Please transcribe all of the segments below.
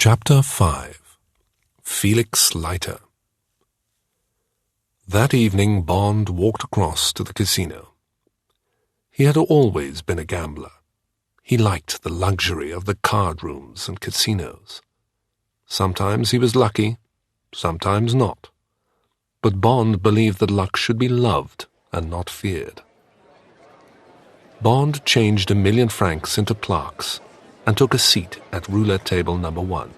Chapter 5. Felix Leiter. That evening Bond walked across to the casino. He had always been a gambler. He liked the luxury of the card rooms and casinos. Sometimes he was lucky, sometimes not. But Bond believed that luck should be loved and not feared. Bond changed £1,000,000 francs into plaques and took a seat at roulette table number 1.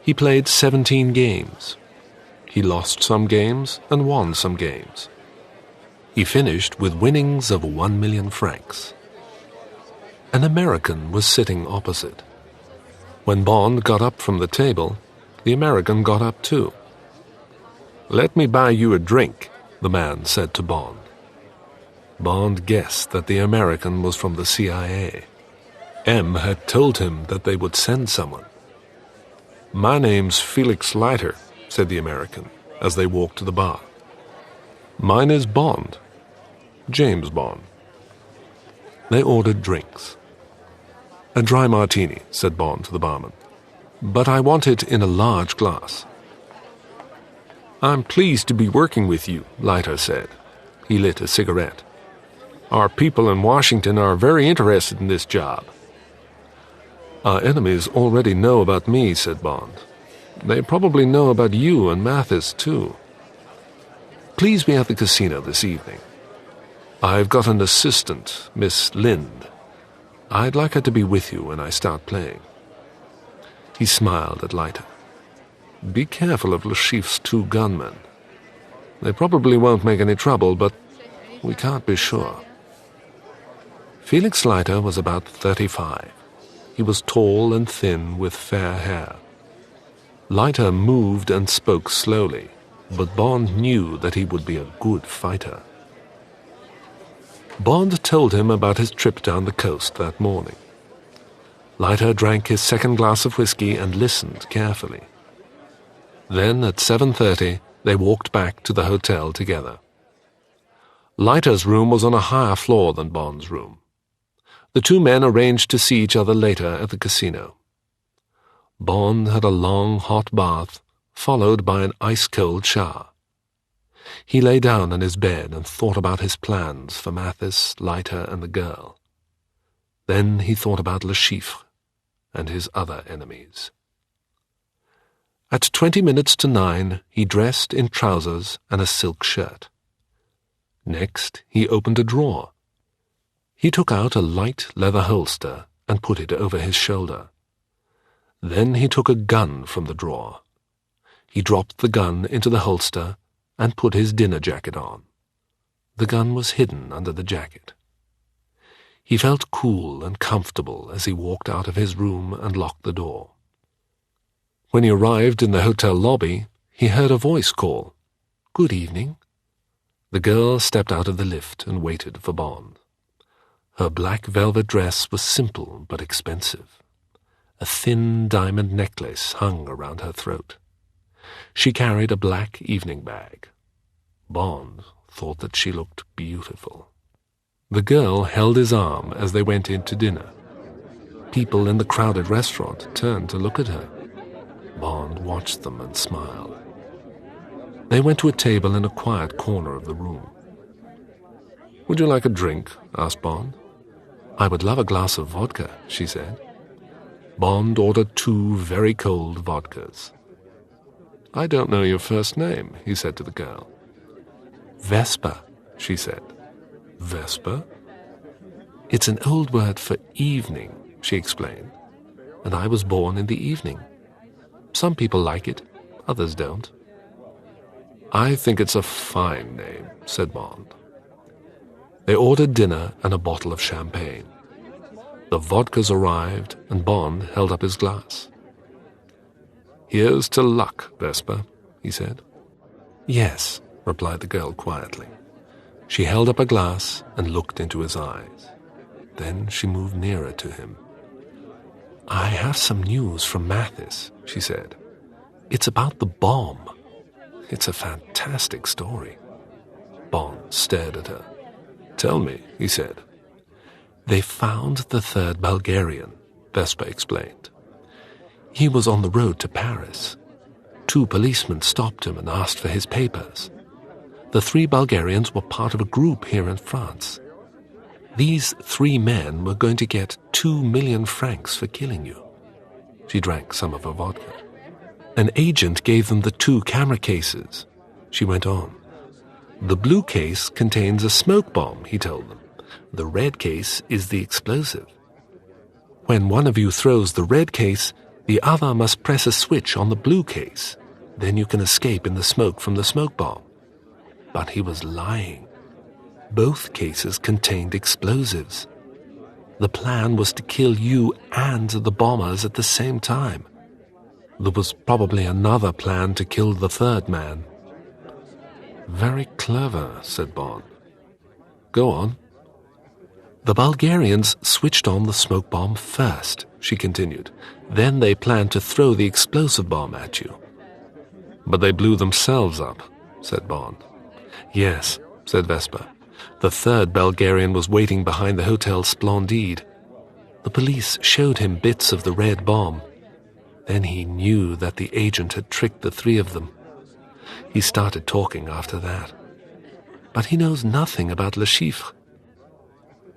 He played 17 games. He lost some games and won some games. He finished with winnings of 1,000,000 francs. An American was sitting opposite. When Bond got up from the table, the American got up too. "Let me buy you a drink," the man said to Bond. Bond guessed that the American was from the CIA. M had told him that they would send someone. "My name's Felix Leiter," said the American, as they walked to the bar. "Mine is Bond. James Bond." They ordered drinks. "A dry martini," said Bond to the barman. "But I want it in a large glass." "I'm pleased to be working with you," Leiter said. He lit a cigarette. "Our people in Washington are very interested in this job." "Our enemies already know about me," said Bond. "They probably know about you and Mathis, too. Please be at the casino this evening. I've got an assistant, Miss Lynd. I'd like her to be with you when I start playing." He smiled at Leiter. "Be careful of Le Chiffre's 2 gunmen. They probably won't make any trouble, but we can't be sure." Felix Leiter was about 35. He was tall and thin with fair hair. Leiter moved and spoke slowly, but Bond knew that he would be a good fighter. Bond told him about his trip down the coast that morning. Leiter drank his second glass of whiskey and listened carefully. Then at 7:30 they walked back to the hotel together. Leiter's room was on a higher floor than Bond's room. The 2 men arranged to see each other later at the casino. Bond had a long hot bath, followed by an ice-cold shower. He lay down in his bed and thought about his plans for Mathis, Leiter, and the girl. Then he thought about Le Chiffre and his other enemies. At 20 minutes to 9, he dressed in trousers and a silk shirt. Next, he opened a drawer. He took out a light leather holster and put it over his shoulder. Then he took a gun from the drawer. He dropped the gun into the holster and put his dinner jacket on. The gun was hidden under the jacket. He felt cool and comfortable as he walked out of his room and locked the door. When he arrived in the hotel lobby, he heard a voice call, "Good evening." The girl stepped out of the lift and waited for Bond. Her black velvet dress was simple but expensive. A thin diamond necklace hung around her throat. She carried a black evening bag. Bond thought that she looked beautiful. The girl held his arm as they went in to dinner. People in the crowded restaurant turned to look at her. Bond watched them and smiled. They went to a table in a quiet corner of the room. "Would you like a drink?" asked Bond. "I would love a glass of vodka," she said. Bond ordered 2 very cold vodkas. "I don't know your first name," he said to the girl. "Vesper," she said. "Vesper?" "It's an old word for evening," she explained. "And I was born in the evening. Some people like it, others don't." "I think it's a fine name," said Bond. They ordered dinner and a bottle of champagne. The vodkas arrived, and Bond held up his glass. "Here's to luck, Vesper," he said. "Yes," replied the girl quietly. She held up a glass and looked into his eyes. Then she moved nearer to him. "I have some news from Mathis," she said. "It's about the bomb. It's a fantastic story." Bond stared at her. "Tell me," he said. "They found the 3rd Bulgarian," Vesper explained. He was on the road to Paris. 2 policemen stopped him and asked for his papers. The 3 Bulgarians were part of a group here in France. These 3 men were going to get 2 million francs for killing you. She drank some of her vodka. An agent gave them the 2 camera cases. She went on. The blue case contains a smoke bomb, he told them. The red case is the explosive. When one of you throws the red case, the other must press a switch on the blue case. Then you can escape in the smoke from the smoke bomb. But he was lying. Both cases contained explosives. The plan was to kill you and the bombers at the same time. There was probably another plan to kill the 3rd man. Very clever, said Bond. Go on. The Bulgarians switched on the smoke bomb first, she continued. Then they planned to throw the explosive bomb at you. But they blew themselves up, said Bond. Yes, said Vesper. The 3rd Bulgarian was waiting behind the Hotel Splendide. The police showed him bits of the red bomb. Then he knew that the agent had tricked the 3 of them. He started talking after that. But he knows nothing about Le Chiffre.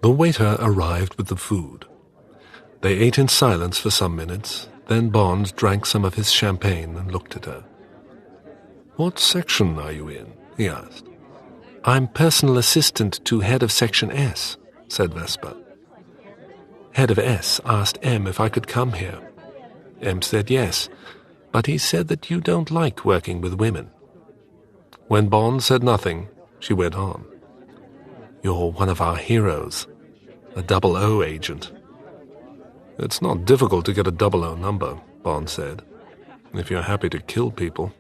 The waiter arrived with the food. They ate in silence for some minutes. Then Bond drank some of his champagne and looked at her. What section are you in? He asked. I'm personal assistant to head of section S, said Vesper. Head of S asked M if I could come here. M said yes, but he said that you don't like working with women. When Bond said nothing, she went on. You're one of our heroes, a 00 agent. It's not difficult to get a 00 number, Bond said, if you're happy to kill people.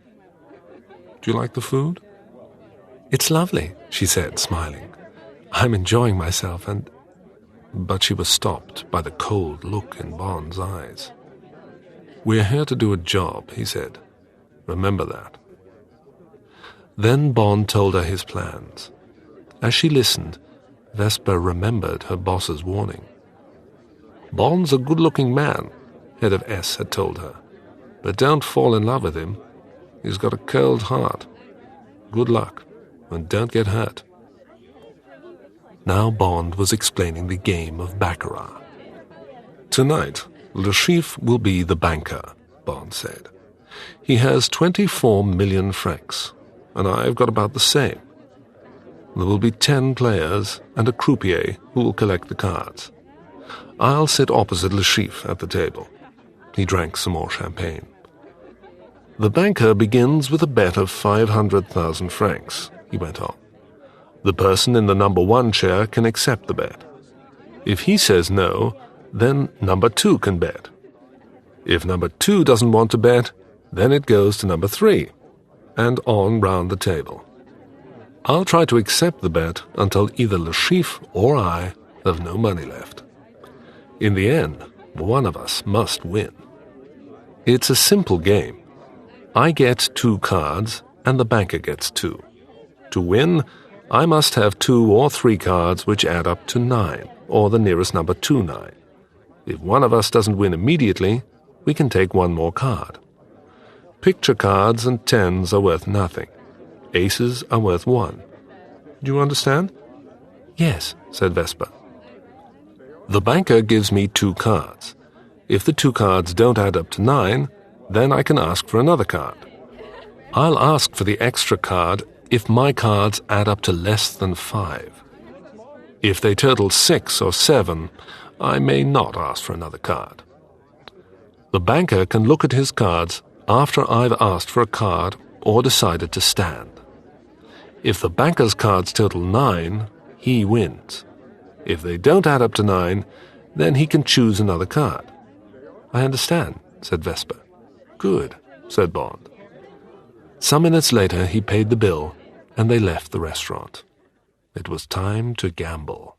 Do you like the food? It's lovely, she said, smiling. I'm enjoying myself and... But she was stopped by the cold look in Bond's eyes. We're here to do a job, he said. Remember that. Then Bond told her his plans. As she listened, Vesper remembered her boss's warning. Bond's a good-looking man, head of S had told her. But don't fall in love with him. He's got a cold heart. Good luck, and don't get hurt. Now Bond was explaining the game of baccarat. Tonight, Le Chiffre will be the banker, Bond said. He has 24 million francs, and I've got about the same. There will be 10 players and a croupier who will collect the cards. I'll sit opposite Le Chiffre at the table. He drank some more champagne. The banker begins with a bet of 500,000 francs, he went on. The person in the number 1 chair can accept the bet. If he says no, then number 2 can bet. If number 2 doesn't want to bet, then it goes to number 3, and on round the table. I'll try to accept the bet until either Le Chiffre or I have no money left. In the end, one of us must win. It's a simple game. I get 2 cards, and the banker gets 2. To win, I must have 2 or 3 cards which add up to 9, or the nearest number to 9. If one of us doesn't win immediately, we can take 1 more card. Picture cards and 10s are worth nothing. Aces are worth 1. Do you understand? Yes, said Vesper. The banker gives me 2 cards. If the 2 cards don't add up to 9, then I can ask for another card. I'll ask for the extra card if my cards add up to less than 5. If they total 6 or 7, I may not ask for another card. The banker can look at his cards after I've asked for a card or decided to stand. If the banker's cards total 9, he wins. If they don't add up to 9, then he can choose another card. I understand, said Vesper. Good, said Bond. Some minutes later he paid the bill, and they left the restaurant. It was time to gamble.